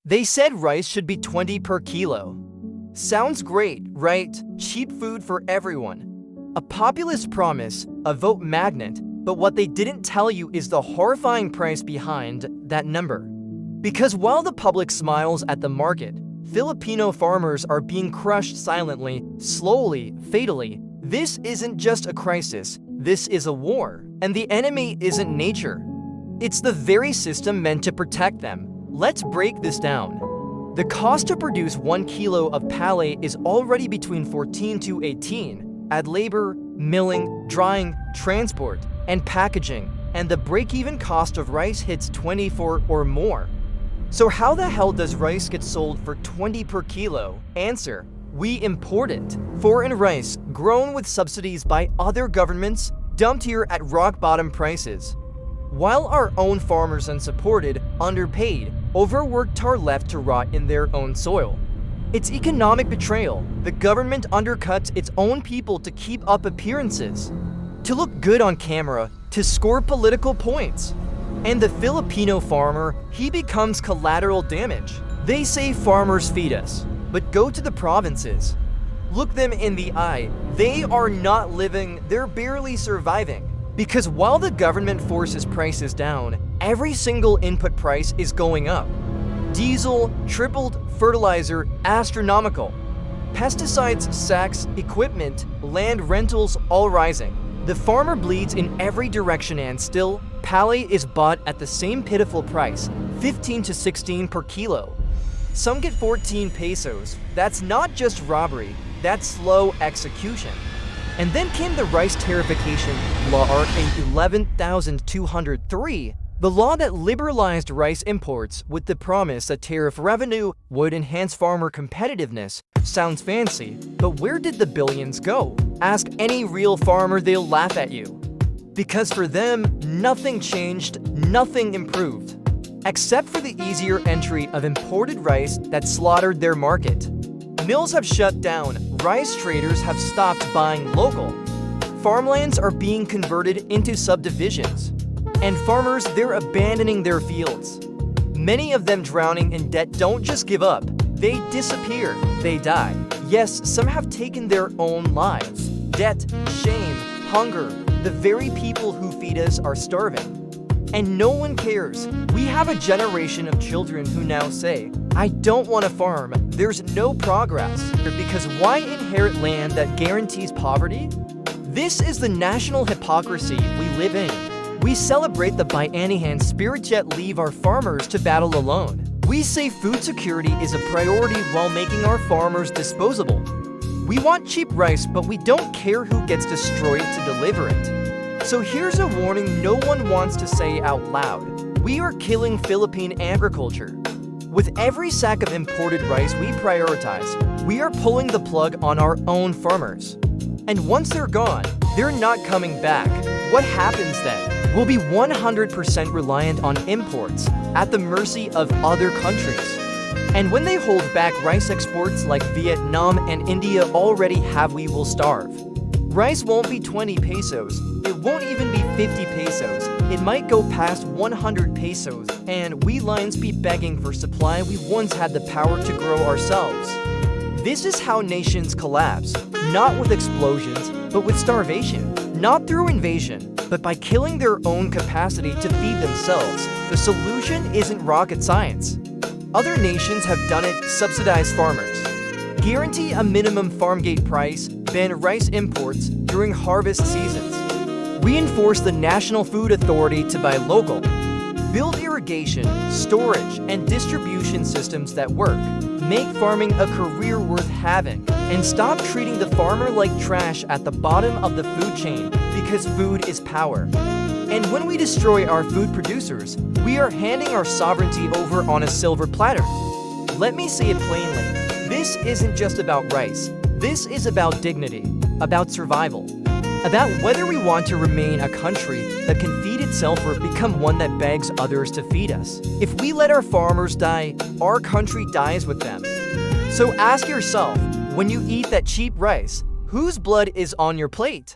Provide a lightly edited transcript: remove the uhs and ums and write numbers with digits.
They said rice should be 20 per kilo. Sounds great, right? Cheap food for everyone. A populist promise, a vote magnet, but what they didn't tell you is the horrifying price behind that number. Because while the public smiles at the market, Filipino farmers are being crushed silently, slowly, fatally. This isn't just a crisis, this is a war. And the enemy isn't nature. It's the very system meant to protect them. Let's break this down. The cost to produce 1 kilo of palay is already between 14 to 18. Add labor, milling, drying, transport, and packaging, and the break-even cost of rice hits 24 or more. So how the hell does rice get sold for 20 per kilo? Answer: we import it. Foreign rice, grown with subsidies by other governments, dumped here at rock-bottom prices. While our own farmers unsupported, underpaid, overworked are left to rot in their own soil. It's economic betrayal. The government undercuts its own people to keep up appearances, to look good on camera, to score political points. And the Filipino farmer, he becomes collateral damage. They say farmers feed us, but go to the provinces. Look them in the eye. They are not living, they're barely surviving. Because while the government forces prices down, every single input price is going up. Diesel tripled, fertilizer astronomical. Pesticides, sacks, equipment, land rentals all rising. The farmer bleeds in every direction and still, palay is bought at the same pitiful price, 15 to 16 per kilo. Some get 14 pesos. That's not just robbery, that's slow execution. And then came the rice tariffication law in 11,203, the law that liberalized rice imports with the promise that tariff revenue would enhance farmer competitiveness. Sounds fancy, but where did the billions go? Ask any real farmer, they'll laugh at you. Because for them, nothing changed, nothing improved. Except for the easier entry of imported rice that slaughtered their market. Mills have shut down, rice traders have stopped buying local. Farmlands are being converted into subdivisions. And farmers, they're abandoning their fields. Many of them drowning in debt don't just give up, they disappear, they die. Yes, some have taken their own lives. Debt, shame, hunger, the very people who feed us are starving. And no one cares. We have a generation of children who now say, I don't want to farm, there's no progress. Because why inherit land that guarantees poverty? This is the national hypocrisy we live in. We celebrate the Bayanihan spirit yet leave our farmers to battle alone. We say food security is a priority while making our farmers disposable. We want cheap rice, but we don't care who gets destroyed to deliver it. So here's a warning no one wants to say out loud. We are killing Philippine agriculture. With every sack of imported rice we prioritize, we are pulling the plug on our own farmers. And once they're gone, they're not coming back. What happens then? We'll be 100% reliant on imports, at the mercy of other countries. And when they hold back rice exports like Vietnam and India already have, we will starve. Rice won't be 20 pesos, it won't even be 50 pesos, it might go past 100 pesos, and we lions be begging for supply we once had the power to grow ourselves. This is how nations collapse, not with explosions, but with starvation. Not through invasion, but by killing their own capacity to feed themselves. The solution isn't rocket science. Other nations have done it, subsidize farmers. Guarantee a minimum farm gate price, ban rice imports during harvest seasons. Reinforce the National Food Authority to buy local. Build irrigation, storage, and distribution systems that work. Make farming a career worth having. And stop treating the farmer like trash at the bottom of the food chain, because food is power. And when we destroy our food producers, we are handing our sovereignty over on a silver platter. Let me say it plainly. This isn't just about rice. This is about dignity, about survival, about whether we want to remain a country that can feed itself or become one that begs others to feed us. If we let our farmers die, our country dies with them. So ask yourself, when you eat that cheap rice, whose blood is on your plate?